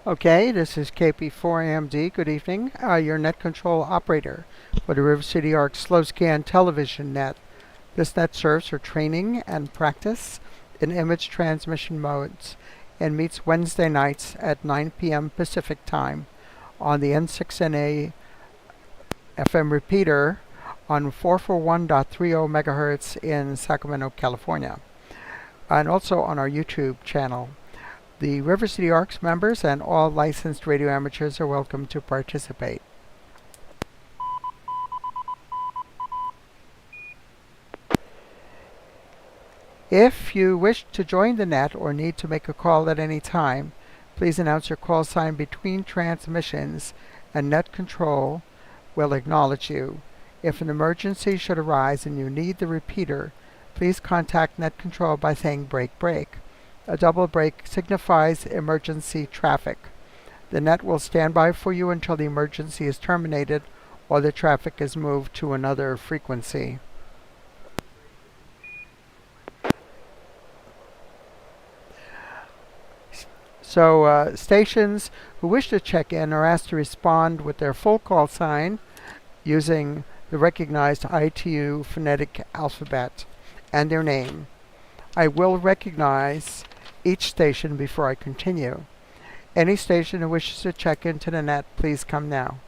Okay, this is KP4AMD. Good evening. Your net control operator for the River City Arc slow scan television net. This net serves for training and practice in image transmission modes and meets Wednesday nights at 9 p.m. Pacific time on the N6NA FM repeater on 441.30 megahertz in Sacramento, California, and also on our YouTube channel. The River City Arcs members and all licensed radio amateurs are welcome to participate. If you wish to join the net or need to make a call at any time, please announce your call sign between transmissions and net control will acknowledge you. If an emergency should arise and you need the repeater, please contact net control by saying break break. A double break signifies emergency traffic. The net will stand by for you until the emergency is terminated or the traffic is moved to another frequency. So stations who wish to check in are asked to respond with their full call sign using the recognized ITU phonetic alphabet and their name. I will recognize each station before I continue. Any station who wishes to check into the net, please come now.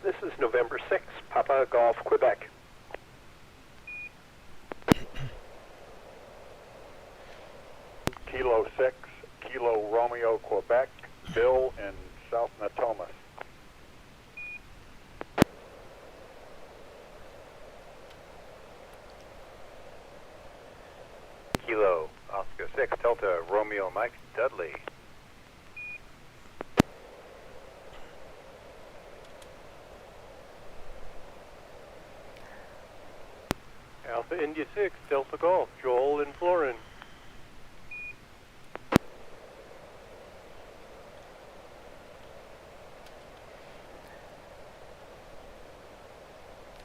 This is November 6, Papa Golf, Quebec. Kilo 6, Kilo Romeo, Quebec, Bill in South Natomas. Kilo Oscar 6, Delta Romeo Mike, Dudley. Alpha India 6, Delta Golf, Joel and Florin.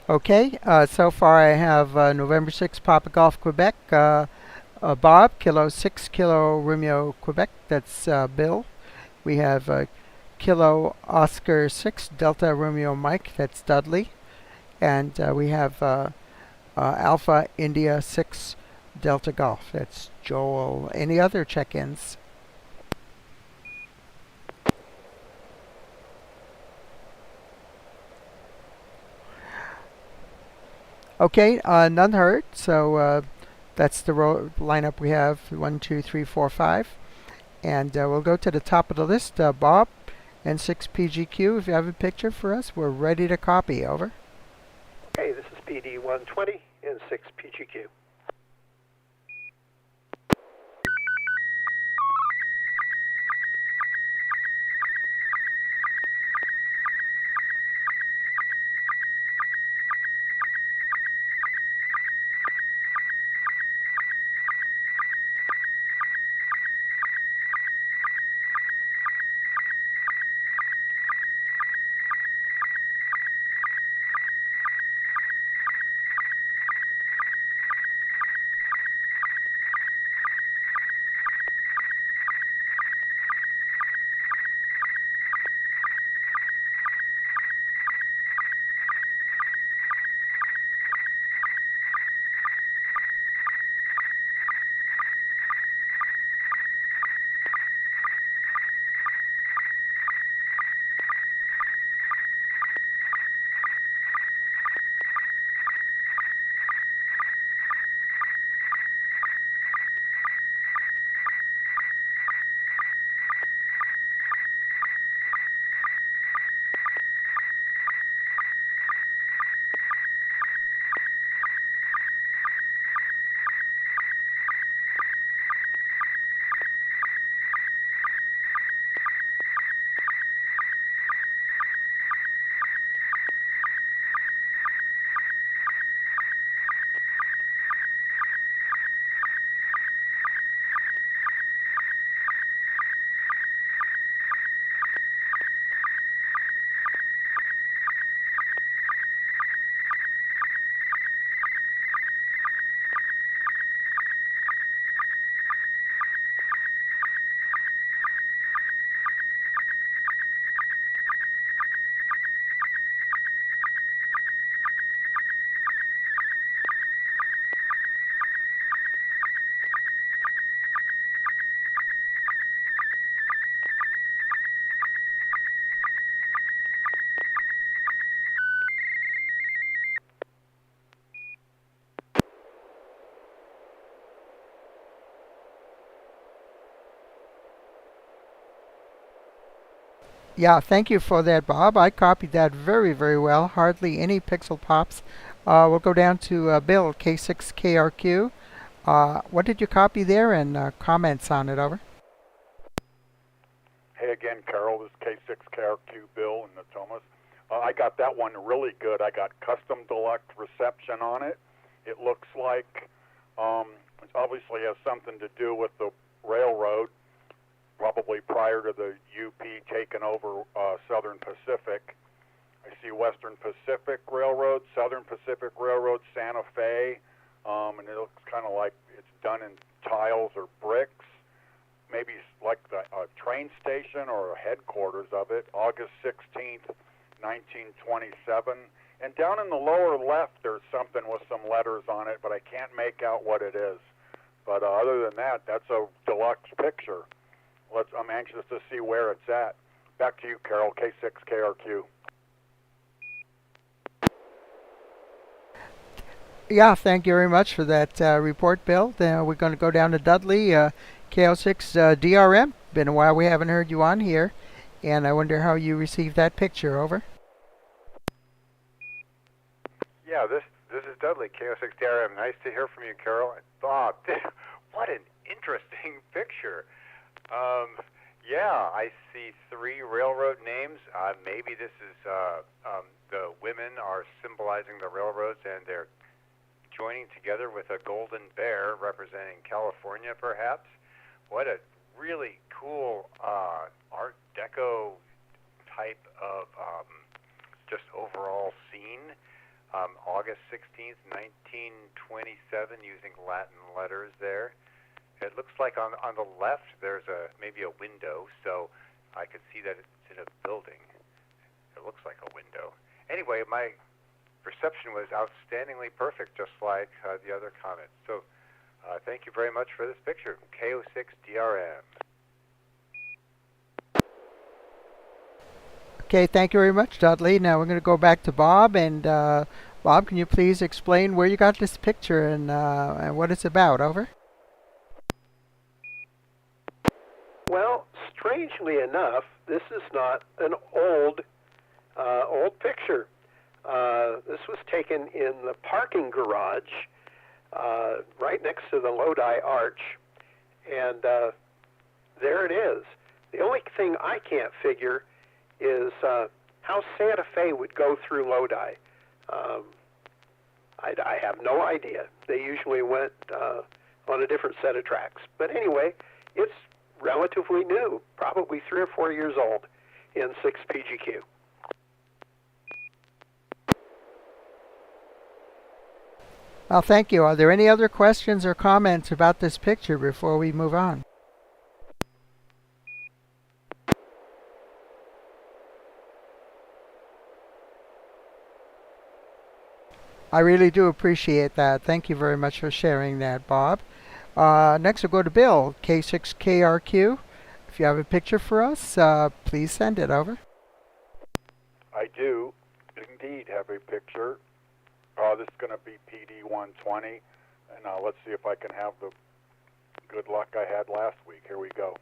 Okay, so far I have November 6 Papa Golf Quebec, Bob, Kilo 6 Kilo Romeo Quebec, that's Bill. We have Kilo Oscar 6 Delta Romeo Mike, that's Dudley. And we have Alpha India 6 Delta Golf, that's Joel. Any other check-ins? Okay, none heard, so that's the lineup we have, 1, 2, 3, 4, 5. And we'll go to the top of the list. Bob, N6PGQ, if you have a picture for us, we're ready to copy. Over. Okay, this is PD 120 N6 PGQ. Yeah, thank you for that, Bob. I copied that very, very well. Hardly any pixel pops. We'll go down to Bill, K6KRQ. What did you copy there and comments on it? Over. Hey again, Carol. This is K6KRQ Bill in the Thomas. I got that one really good. I got custom deluxe reception on it. It looks like it obviously has something to do with the railroad, probably prior to the UP taking over Southern Pacific. I see Western Pacific Railroad, Southern Pacific Railroad, Santa Fe, and it looks kind of like it's done in tiles or bricks. Maybe like the train station or headquarters of it, August 16th, 1927. And down in the lower left, there's something with some letters on it, but I can't make out what it is. But other than that, that's a deluxe picture. I'm anxious to see where it's at. Back to you, Carol, K6KRQ. Yeah, thank you very much for that report, Bill. Then we're going to go down to Dudley, KO6DRM. Been a while we haven't heard you on here, and I wonder how you received that picture. Over. Yeah, this is Dudley, KO6DRM. Nice to hear from you, Carol. Bob, what an interesting picture. Yeah, I see 3 railroad names. Maybe this is the women are symbolizing the railroads, and they're joining together with a golden bear representing California, perhaps. What a really cool Art Deco type of just overall scene. August 16th, 1927, using Latin letters there. It looks like on the left there's maybe a window, so I could see that it's in a building. It looks like a window. Anyway, my reception was outstandingly perfect, just like the other comments. So thank you very much for this picture. KO6DRM. Okay, thank you very much, Dudley. Now we're going to go back to Bob. And Bob, can you please explain where you got this picture and what it's about? Over. Well, strangely enough, this is not an old picture. This was taken in the parking garage right next to the Lodi Arch, and there it is. The only thing I can't figure is how Santa Fe would go through Lodi. I have no idea. They usually went on a different set of tracks. But anyway, it's relatively new, probably 3 or 4 years old in 6 PGQ. Well, thank you. Are there any other questions or comments about this picture before we move on? I really do appreciate that. Thank you very much for sharing that, Bob. Next, we'll go to Bill, K6KRQ. If you have a picture for us, please send it. Over. I do indeed have a picture. This is going to be PD 120, and let's see if I can have the good luck I had last week. Here we go.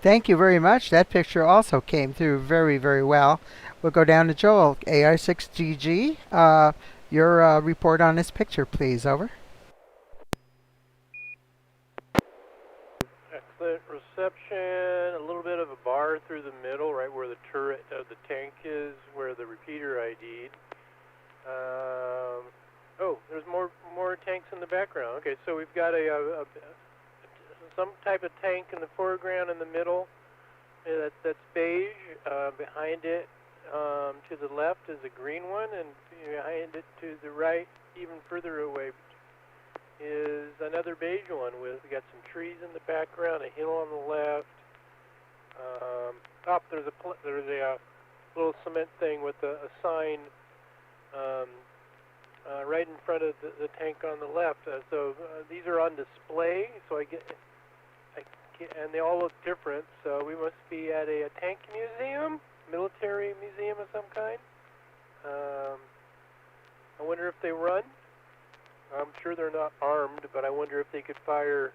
Thank you very much. That picture also came through very, very well. We'll go down to Joel, AI6GG. Your report on this picture, please. Over. Excellent reception. A little bit of a bar through the middle, right where the turret of the tank is, where the repeater ID'd. Oh, there's more tanks in the background. Okay, so we've got some type of tank in the foreground in the middle. That's beige. Behind it, to the left, is a green one, and behind it to the right, even further away, is another beige one. We got some trees in the background, a hill on the left. There's a little cement thing with a sign right in front of the tank on the left. These are on display. So and they all look different. So we must be at a tank museum, military museum of some kind. I wonder if they run. I'm sure they're not armed, but I wonder if they could fire.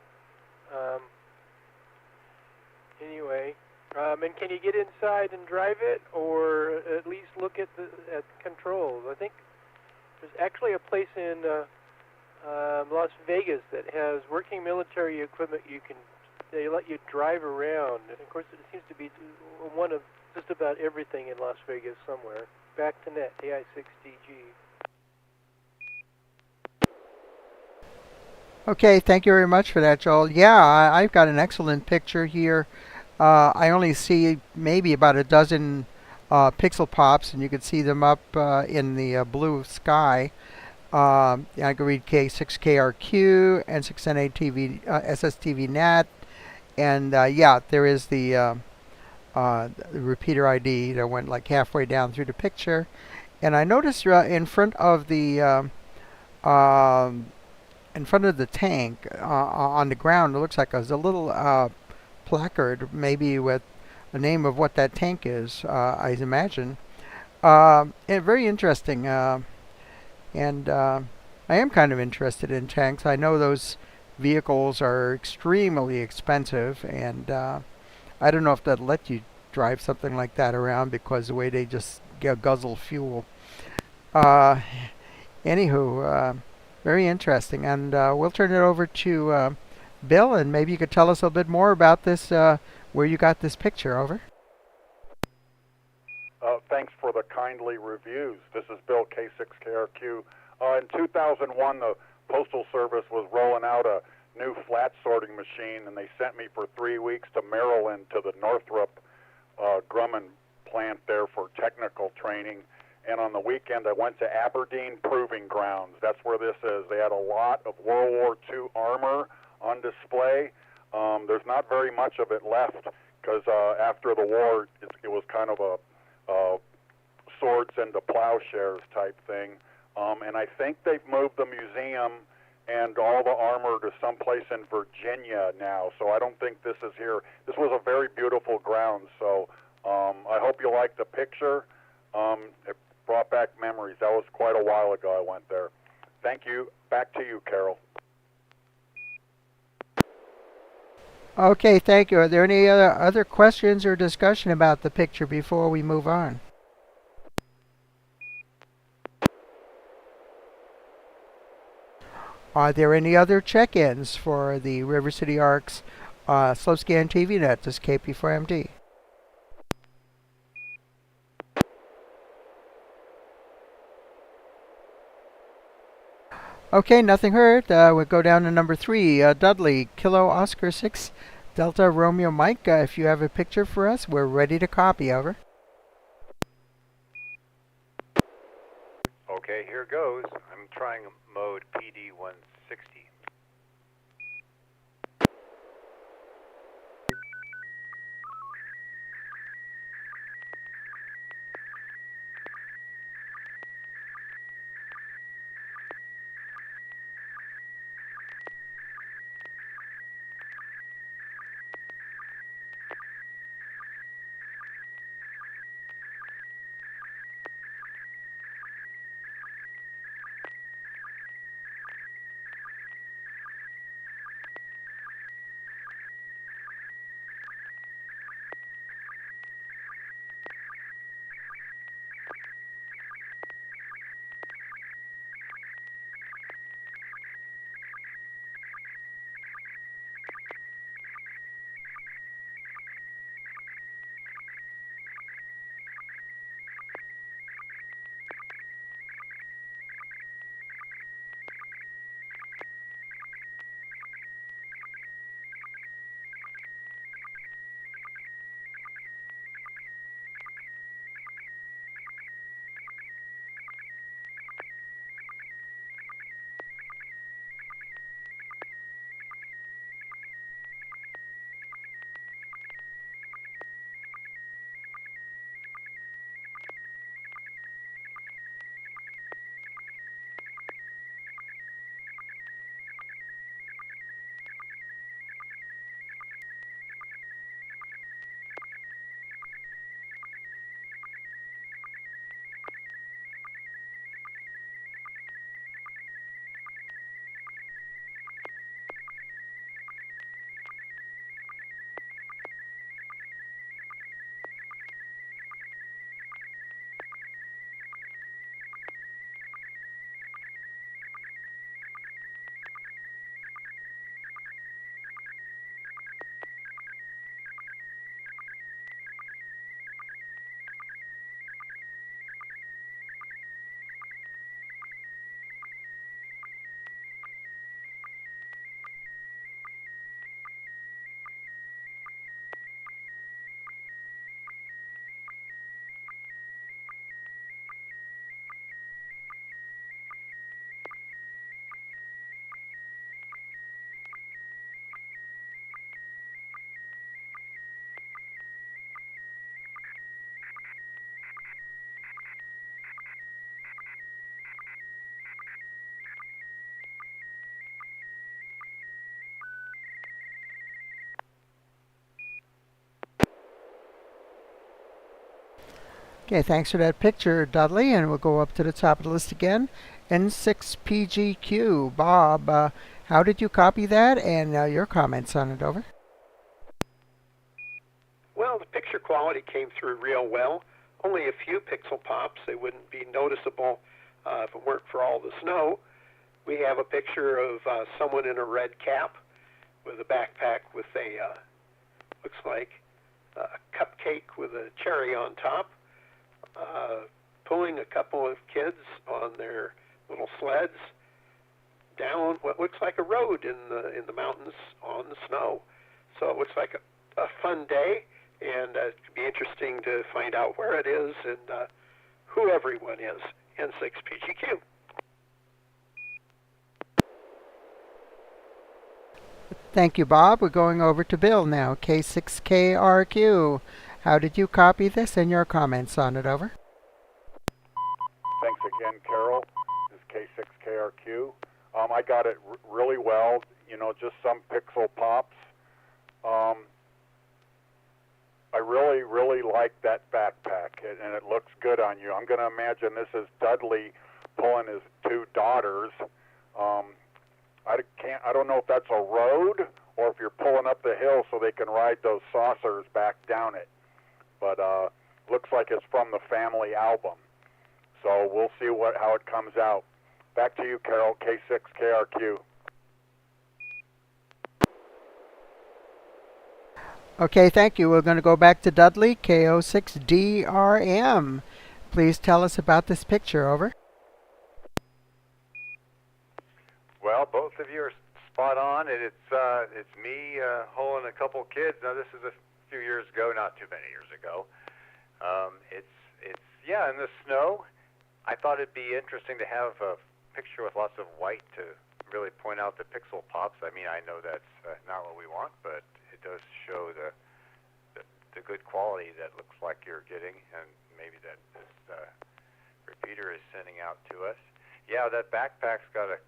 Anyway, and can you get inside and drive it, or at least look at the controls? I think there's actually a place in Las Vegas that has working military equipment. They let you drive around. And of course, it seems to be one of just about everything in Las Vegas somewhere. Back to net, AI6DG. Okay, thank you very much for that, Joel. Yeah, I've got an excellent picture here. I only see maybe about a dozen pixel pops, and you can see them up in the blue sky. I can read K6KRQ, N6NA SSTV Net, and yeah, there is the repeater ID that went like halfway down through the picture. And I noticed in front of the tank on the ground, it looks like there's a little placard, maybe with the name of what that tank is, I imagine. Very interesting. And I am kind of interested in tanks. I know those vehicles are extremely expensive, and I don't know if they'd let you drive something like that around because the way they just guzzle fuel. Anywho, very interesting. And we'll turn it over to Bill, and maybe you could tell us a bit more about this, where you got this picture. Over. Thanks for the kindly reviews. This is Bill, K6KRQ. In 2001, the Postal Service was rolling out a new flat sorting machine, and they sent me for 3 weeks to Maryland to the Northrop Grumman plant there for technical training. And on the weekend, I went to Aberdeen Proving Grounds. That's where this is. They had a lot of World War II armor on display. There's not very much of it left because after the war, it was kind of a swords into plowshares type thing. And I think they've moved the museum and all the armor to someplace in Virginia now. So I don't think this is here. This was a very beautiful ground. So I hope you like the picture. It brought back memories. That was quite a while ago I went there. Thank you. Back to you, Carol. Okay, thank you. Are there any other questions or discussion about the picture before we move on? Are there any other check-ins for the River City Arc's Slow Scan TV Net? This is KP4MD. Okay, nothing heard. We'll go down to number 3. Dudley, Kilo Oscar 6, Delta Romeo Mike. If you have a picture for us, we're ready to copy. Over. Okay, here goes. I'm trying mode PD 160. Okay, thanks for that picture, Dudley, and we'll go up to the top of the list again. N6PGQ. Bob, how did you copy that, and your comments on it? Over. Well, the picture quality came through real well. Only a few pixel pops. They wouldn't be noticeable if it weren't for all the snow. We have a picture of someone in a red cap with a backpack with a, looks like a cupcake with a cherry on top, pulling a couple of kids on their little sleds down what looks like a road in the mountains on the snow. So it looks like a fun day, and it could be interesting to find out where it is and who everyone is. N6PGQ. Thank you, Bob. We're going over to Bill now. K6KRQ. How did you copy this, and your comments on it? Over. Thanks again, Carol. This is K6KRQ. I got it really well, just some pixel pops. I really, really like that backpack, and it looks good on you. I'm going to imagine this is Dudley pulling his two daughters. I don't know if that's a road or if you're pulling up the hill so they can ride those saucers back down it. But looks like it's from the family album. So we'll see how it comes out. Back to you, Carol, K6KRQ. Okay, thank you. We're going to go back to Dudley, KO6DRM. Please tell us about this picture. Over. Well, both of you are spot on, and it's me holding a couple kids. Now, this is a few years ago, not too many years ago. It's in the snow. I thought it'd be interesting to have a picture with lots of white to really point out the pixel pops. I mean, I know that's not what we want, but it does show the good quality that looks like you're getting, and maybe that this repeater is sending out to us. Yeah, that backpack's got a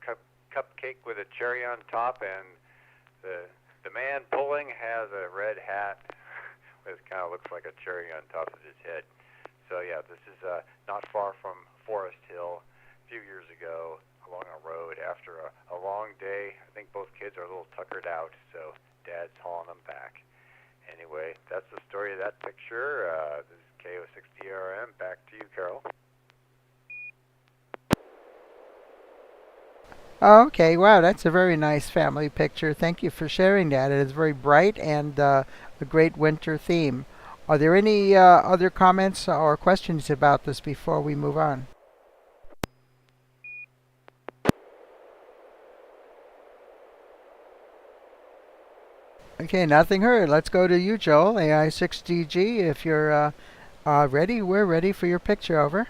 cupcake with a cherry on top, and the man pulling has a red hat that kind of looks like a cherry on top of his head. So yeah, this is not far from Forest Hill a few years ago along a road after a long day. I think both kids are a little tuckered out, so Dad's hauling them back. Anyway, that's the story of that picture. This is KO6DRM. Back to you, Carol. Okay, wow, that's a very nice family picture. Thank you for sharing that. It is very bright and a great winter theme. Are there any other comments or questions about this before we move on? Okay, nothing heard. Let's go to you, Joel, AI6DG. If you're ready, we're ready for your picture. Over.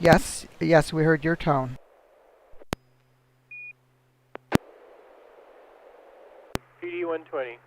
Yes, yes, we heard your tone. PD-120.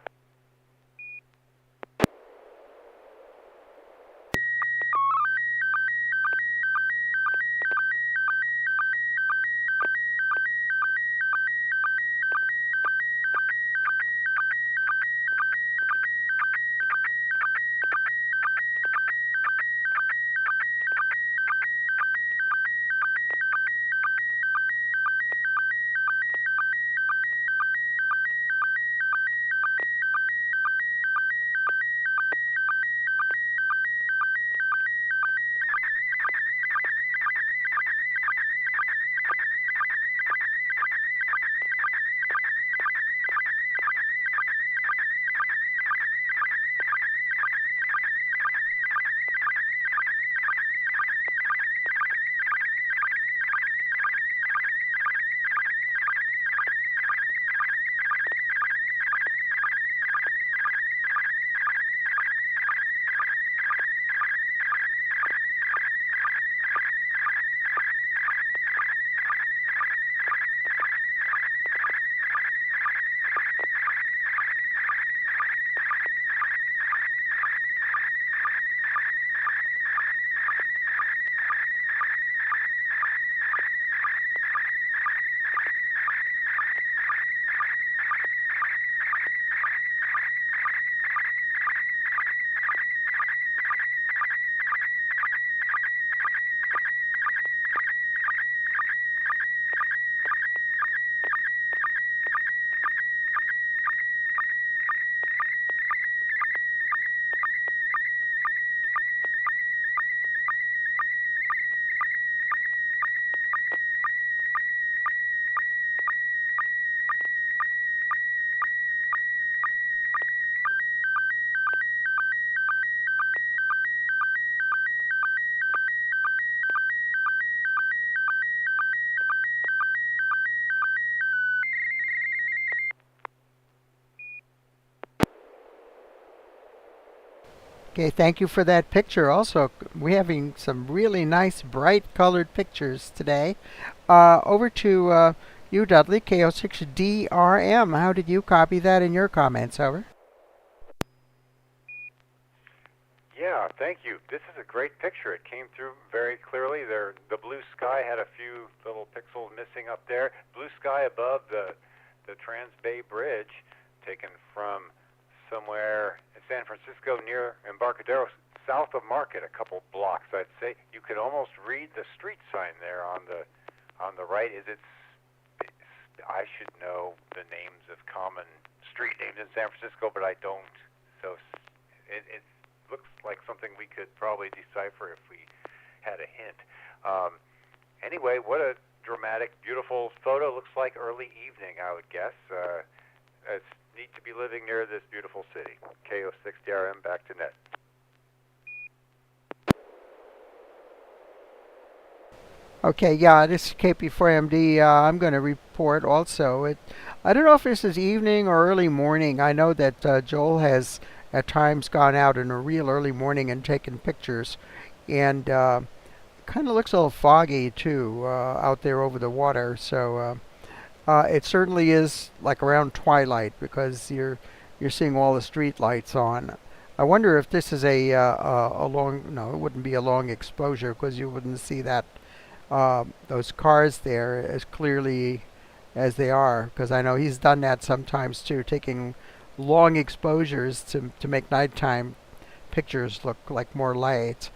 Okay, thank you for that picture. Also, we're having some really nice, bright colored pictures today. Over to you, Dudley, KO6DRM. How did you copy that in your comments? Over. Yeah, thank you. This is a great picture. It came through very clearly. The blue sky had a few little pixels missing up there. Blue sky above the Trans Bay Bridge, taken from somewhere in San Francisco near Embarcadero, south of Market, a couple blocks, I'd say. You could almost read the street sign there on the right. I should know the names of common street names in San Francisco, but I don't. So it looks like something we could probably decipher if we had a hint. Anyway, what a dramatic, beautiful photo. Looks like early evening, I would guess. It's neat to be living near this beautiful city. KO6DRM, back to net. Okay, yeah, this is KP4MD. I'm going to report also. I don't know if this is evening or early morning. I know that Joel has at times gone out in a real early morning and taken pictures. And kind of looks a little foggy, too, out there over the water. So it certainly is like around twilight because you're seeing all the street lights on. I wonder if this is a long, no, it wouldn't be a long exposure because you wouldn't see that those cars there as clearly as they are, because I know he's done that sometimes too, taking long exposures to make nighttime pictures look like more light.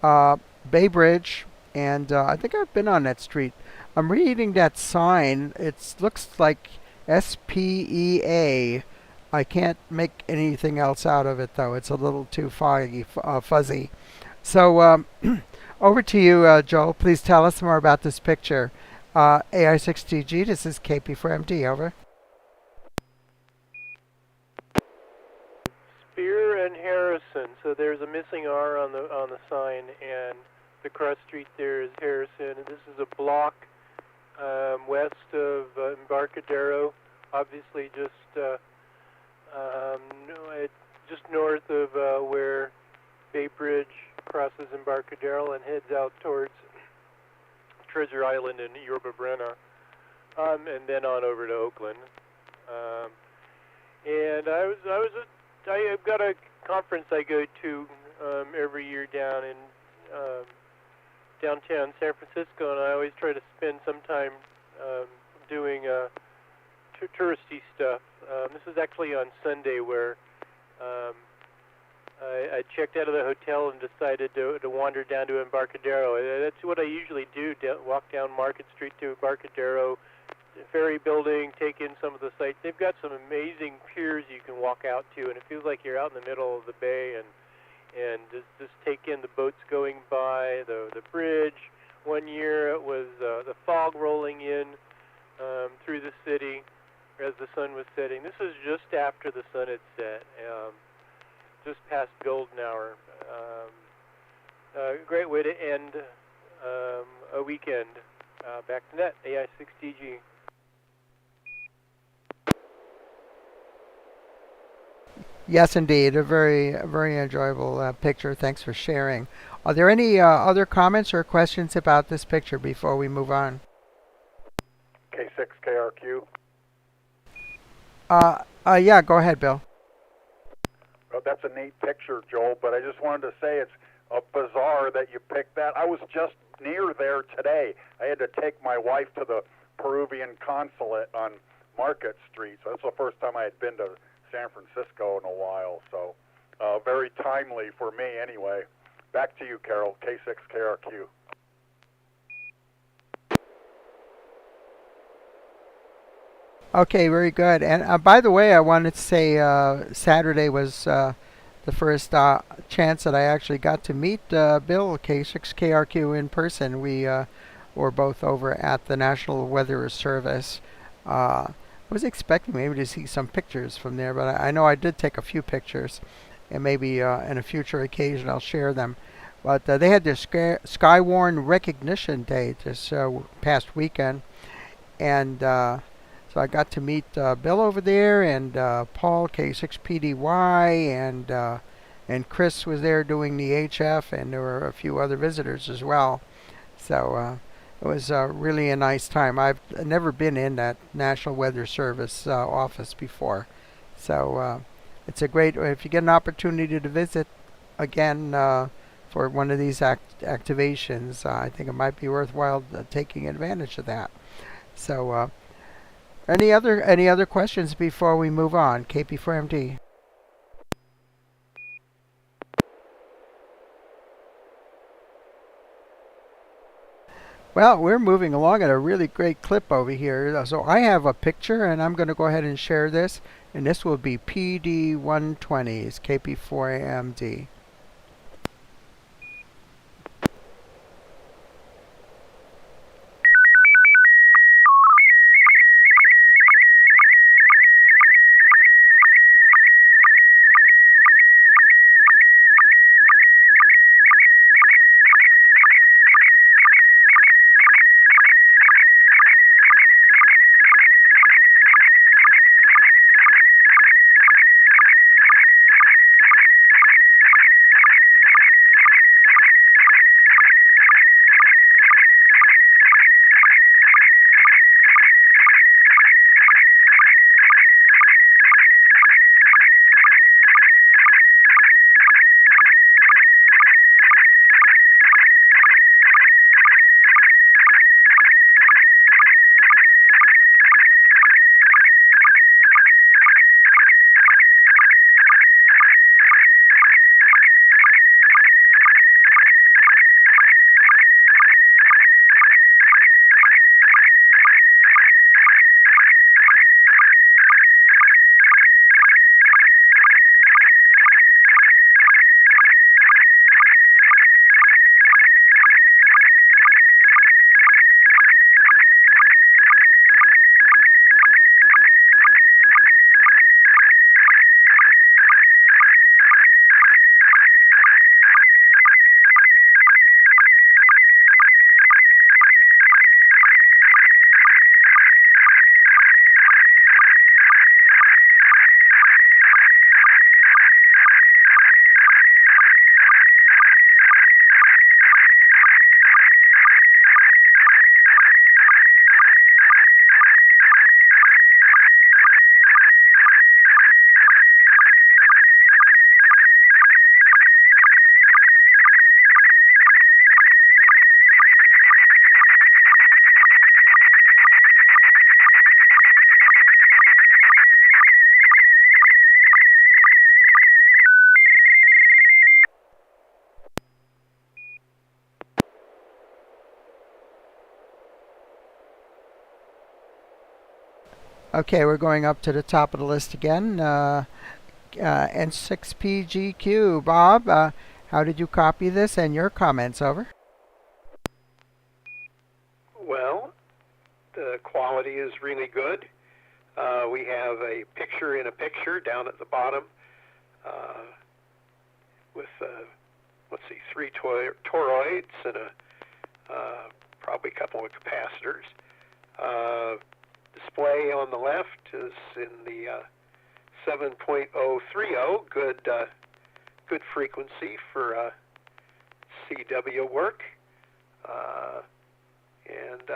Bay Bridge, and I think I've been on that street. I'm reading that sign. It looks like SPEA. I can't make anything else out of it though. It's a little too foggy, fuzzy. So over to you, Joel. Please tell us more about this picture. AI6TG, this is KP4MD, over. Spear and Harrison. So there's a missing R on the sign, and the cross street there is Harrison. And this is a block west of Embarcadero, obviously just north of where Bay Bridge crosses Embarcadero and heads out towards Treasure Island and Yerba Buena, and then on over to Oakland. And I've got a conference I go to every year down in downtown San Francisco, and I always try to spend some time doing touristy stuff. This is actually on Sunday where I checked out of the hotel and decided to wander down to Embarcadero. That's what I usually do, walk down Market Street to Embarcadero, ferry building, take in some of the sights. They've got some amazing piers you can walk out to, and it feels like you're out in the middle of the bay and just take in the boats going by, the bridge. One year it was the fog rolling in through the city as the sun was setting. This is just after the sun had set. Just past golden hour. Great way to end a weekend. Back to net, AI6TG. Yes, indeed. A very enjoyable picture. Thanks for sharing. Are there any other comments or questions about this picture before we move on? K6KRQ. Yeah, go ahead, Bill. Well, that's a neat picture, Joel, but I just wanted to say it's bizarre that you picked that. I was just near there today. I had to take my wife to the Peruvian consulate on Market Street, so that's the first time I had been to San Francisco in a while, so very timely for me anyway. Back to you, Carol, K6KRQ. Okay, very good. And by the way, I wanted to say Saturday was the first chance that I actually got to meet Bill, K6KRQ, in person. We were both over at the National Weather Service. I was expecting maybe to see some pictures from there, but I know I did take a few pictures, and maybe in a future occasion I'll share them. But they had their Skywarn Recognition Day this past weekend, and so I got to meet Bill over there, and Paul, K6PDY, and and Chris was there doing the HF, and there were a few other visitors as well. So it was really a nice time. I've never been in that National Weather Service office before, so it's a great. If you get an opportunity to visit again for one of these activations, I think it might be worthwhile taking advantage of that. So, any other questions before we move on? KP4MD. Well, we're moving along at a really great clip over here. So I have a picture, and I'm going to go ahead and share this. And this will be PD120s, KP4AMD. Okay, we're going up to the top of the list again. N6PGQ. Bob, how did you copy this, and your comments? Over. Well, the quality is really good. We have a picture in a picture down at the bottom with, let's see, 3 toroids and probably a couple of capacitors. Display on the left is in the 7.030, good frequency for CW work, and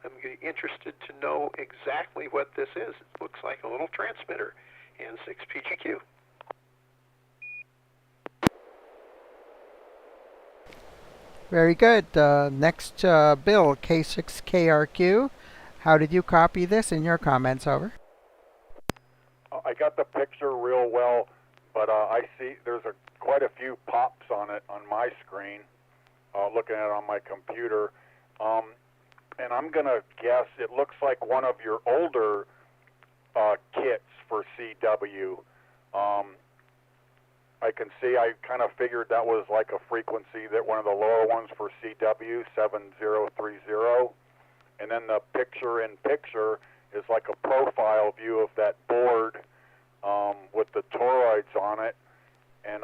I'm interested to know exactly what this is. It looks like a little transmitter, N6PGQ. Very good. Next, Bill, K6KRQ. How did you copy this, and your comments? Over. I got the picture real well, but I see there's quite a few pops on it on my screen, looking at it on my computer. And I'm going to guess it looks like one of your older kits for CW. I can see, I kind of figured that was like a frequency, that one of the lower ones for CW, 7030. And then the picture-in-picture is like a profile view of that board with the toroids on it. And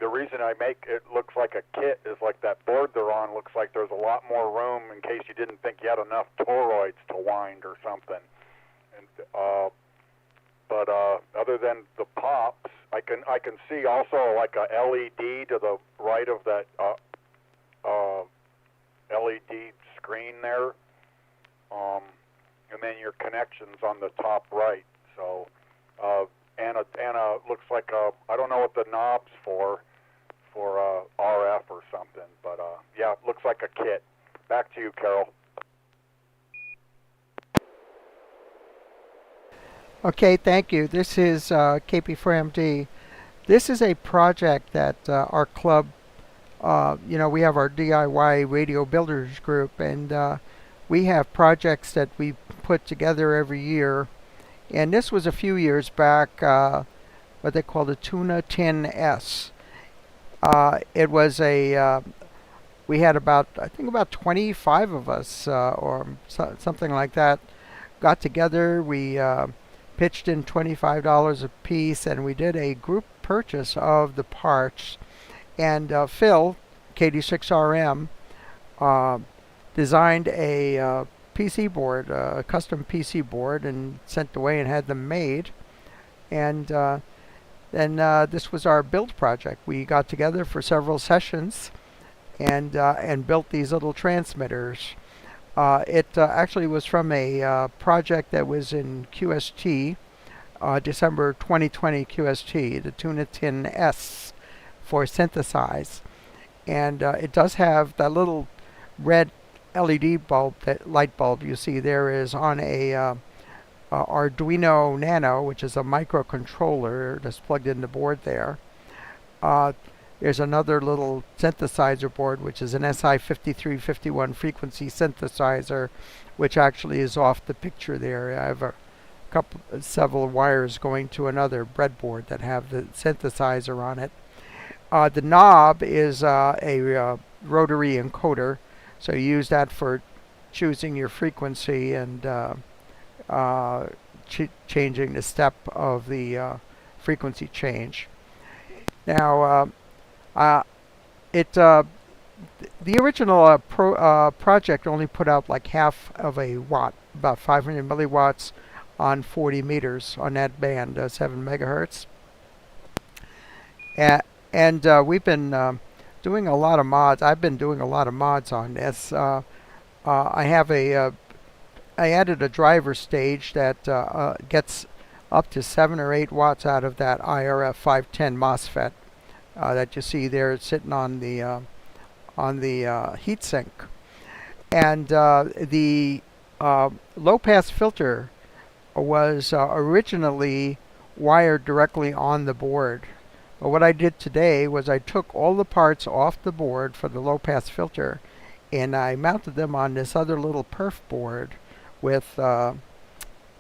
the reason I make it looks like a kit is like that board they're on looks like there's a lot more room in case you didn't think you had enough toroids to wind or something. And, but other than the pops, I can see also like a LED to the right of that LED screen there, and then your connections on the top right. So, and looks like I don't know what the knob's for RF or something, but yeah, it looks like a kit. Back to you, Carol. Okay, thank you. This is KP4MD. This is a project that our club, we have our DIY radio builders group, and we have projects that we put together every year. And this was a few years back, what they call the Tuna Tin S. It was we had I think about 25 of us, or something like that, got together. We pitched in $25 a piece, and we did a group purchase of the parts. And Phil, KD6RM, designed a PC board, a custom PC board, and sent away and had them made. And then this was our build project. We got together for several sessions and built these little transmitters. It actually was from a project that was in QST, December 2020 QST, the Tuna Tin S for synthesize. And it does have that little red LED bulb, that light bulb you see there is on a Arduino Nano, which is a microcontroller that's plugged in the board there. There's another little synthesizer board, which is an SI5351 frequency synthesizer, which actually is off the picture there. I have several wires going to another breadboard that have the synthesizer on it. The knob is a rotary encoder, so you use that for choosing your frequency and changing the step of the frequency change. Now, the original project only put out like half of a watt, about 500 milliwatts on 40 meters on that band, 7 megahertz. And we've been doing a lot of mods. I've been doing a lot of mods on this. I added a driver stage that gets up to 7 or 8 watts out of that IRF 510 MOSFET that you see there sitting on the heatsink. And the low-pass filter was originally wired directly on the board. But what I did today was I took all the parts off the board for the low-pass filter, and I mounted them on this other little perf board with the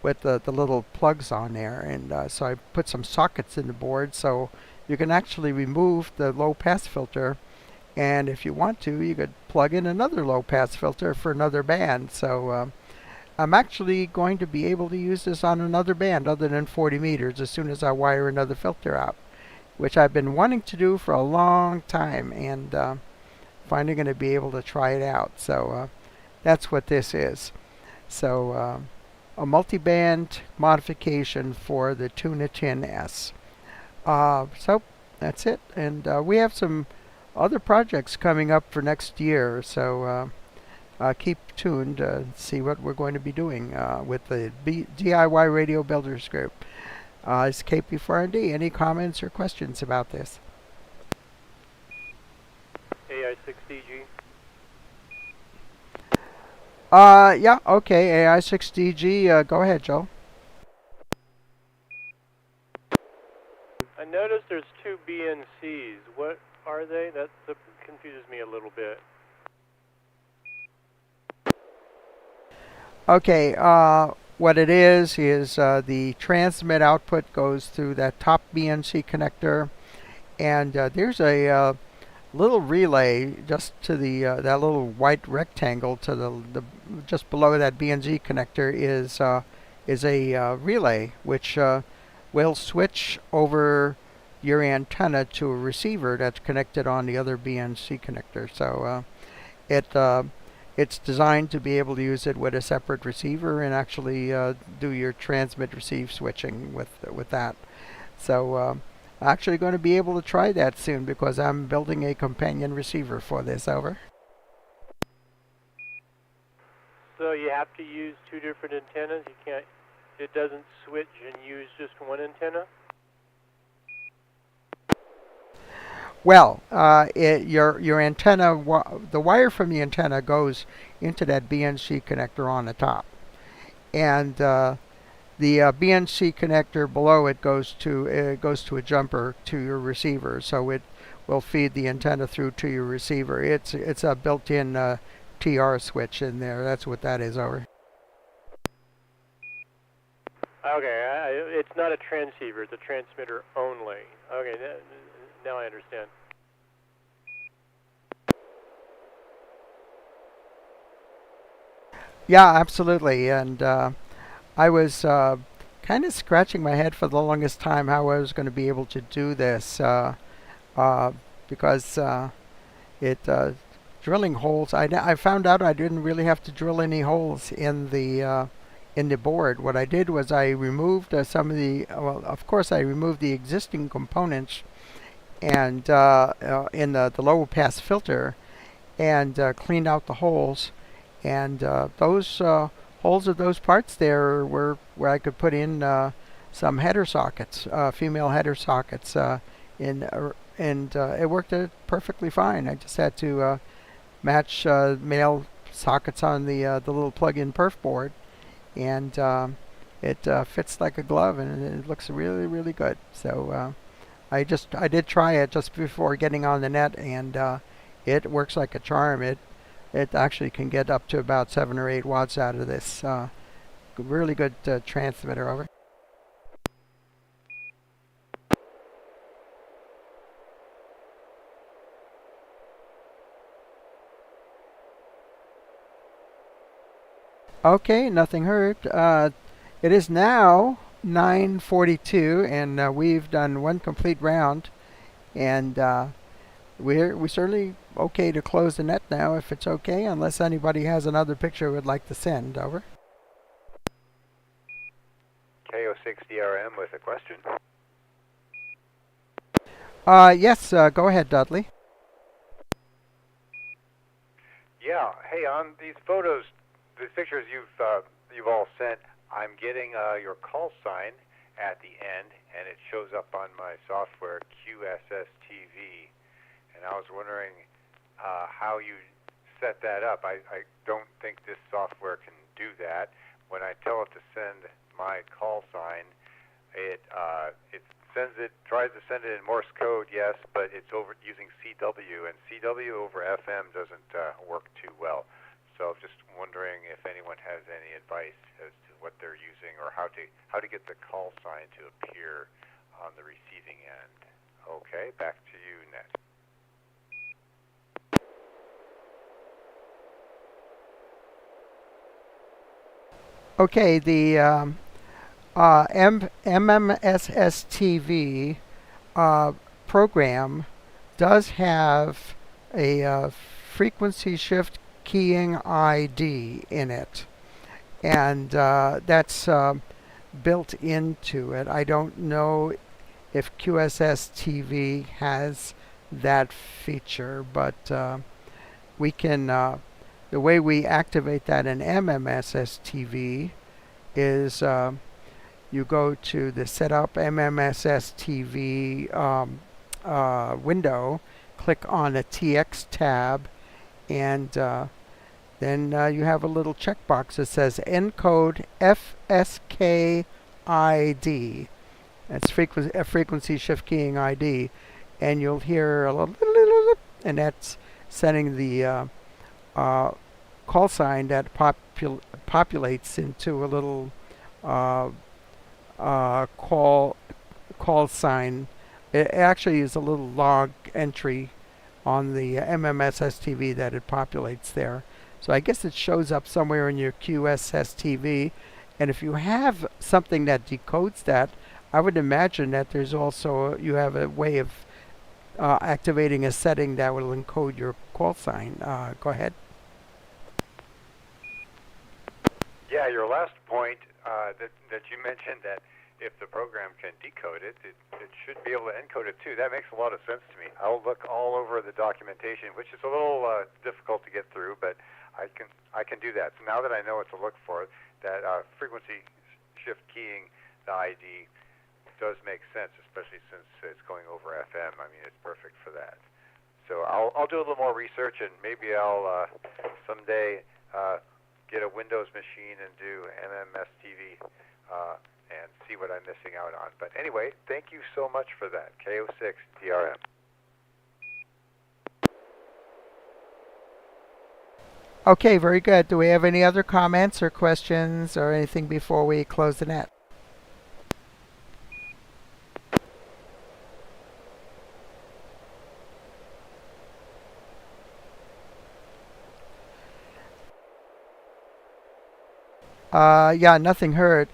little plugs on there. And so I put some sockets in the board, so you can actually remove the low-pass filter, and if you want to, you could plug in another low-pass filter for another band. So I'm actually going to be able to use this on another band other than 40 meters as soon as I wire another filter out, which I've been wanting to do for a long time, and finally going to be able to try it out. So that's what this is. So a multi-band modification for the Tuna Tin S. So that's it, and we have some other projects coming up for next year, so keep tuned to see what we're going to be doing with the DIY Radio Builders Group. It's KP4ND. Any comments or questions about this? AI6DG. Yeah, okay, AI6DG, go ahead, Joe. I noticed there's 2 BNCs. What are they? That confuses me a little bit. Okay, what it is the transmit output goes through that top BNC connector, and there's a little relay just to the that little white rectangle to the just below that BNC connector is a relay which will switch over your antenna to a receiver that's connected on the other BNC connector. So it's designed to be able to use it with a separate receiver and actually do your transmit receive switching with that. So actually going to be able to try that soon because I'm building a companion receiver for this. Over. So you have to use two different antennas. You can't. It doesn't switch and use just one antenna. Well, your antenna, the wire from the antenna goes into that BNC connector on the top, and the BNC connector below it goes to a jumper to your receiver, so it will feed the antenna through to your receiver. It's a built-in TR switch in there. That's what that is. Over. Okay, it's not a transceiver. It's a transmitter only. Okay, now I understand. Yeah, absolutely. And I was kind of scratching my head for the longest time how I was going to be able to do this because drilling holes. I found out I didn't really have to drill any holes in the board. What I did was I removed some of the. Well, of course, I removed the existing components and in the lower pass filter and cleaned out the holes. And those holes of those parts there were where I could put in some header sockets, female header sockets, and it worked perfectly fine. I just had to match male sockets on the little plug-in perf board, and it fits like a glove, and it looks really, really good. So I did try it just before getting on the net, and it works like a charm. It actually can get up to about 7 or 8 watts out of this. Really good transmitter. Over. Okay, nothing heard. It is now 9:42, and we've done one complete round, and we're certainly okay to close the net now if it's okay, unless anybody has another picture would like to send. Over. KO6DRM with a question. Yes, go ahead, Dudley. Yeah. Hey, on these photos, the pictures you've all sent, I'm getting your call sign at the end, and it shows up on my software QSSTV. And I was wondering how you set that up. I don't think this software can do that. When I tell it to send my call sign, it tries to send it in Morse code, yes, but it's over using CW, and CW over FM doesn't work too well. So just wondering if anyone has any advice as to what they're using or how to get the call sign to appear on the receiving end. Okay, back to you, Net. Okay, the MMSSTV program does have a frequency shift keying ID in it, and that's built into it. I don't know if QSSTV has that feature, but we can. The way we activate that in MMSSTV is you go to the Setup MMSSTV window, click on the TX tab, and then you have a little checkbox that says Encode FSK That's a frequency shift keying ID, and you'll hear a little, and that's sending the call sign that populates into a little call sign. It actually is a little log entry on the MMSSTV that it populates there. So I guess it shows up somewhere in your QSSTV, and if you have something that decodes that, I would imagine that there's also you have a way of activating a setting that will encode your call sign. Go ahead. Yeah, your last point that you mentioned, that if the program can decode it, it should be able to encode it too. That makes a lot of sense to me. I'll look all over the documentation, which is a little difficult to get through, but I can do that. So now that I know what to look for, that frequency shift keying the ID does make sense, especially since it's going over FM. I mean, it's perfect for that. So I'll do a little more research, and maybe I'll someday get a Windows machine and do SSTV and see what I'm missing out on. But anyway, thank you so much for that, KO6 DRM. Okay, very good. Do we have any other comments or questions or anything before we close the net? Yeah, nothing heard.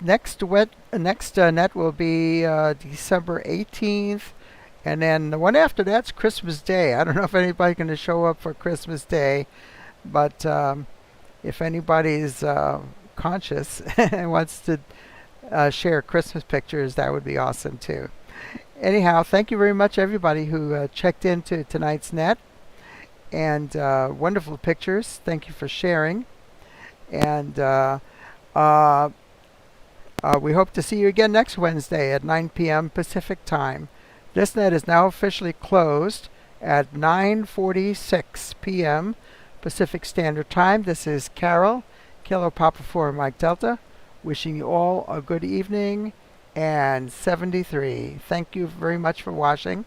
Next net will be December 18th, and then the one after that's Christmas Day. I don't know if anybody's going to show up for Christmas Day, but if anybody's conscious and wants to share Christmas pictures, that would be awesome too. Anyhow, thank you very much, everybody who checked into tonight's net, and wonderful pictures. Thank you for sharing. And we hope to see you again next Wednesday at 9 p.m. Pacific Time. This net is now officially closed at 9:46 p.m. Pacific Standard Time. This is Carol, Kilo Papa 4 Mike Delta, wishing you all a good evening and 73. Thank you very much for watching.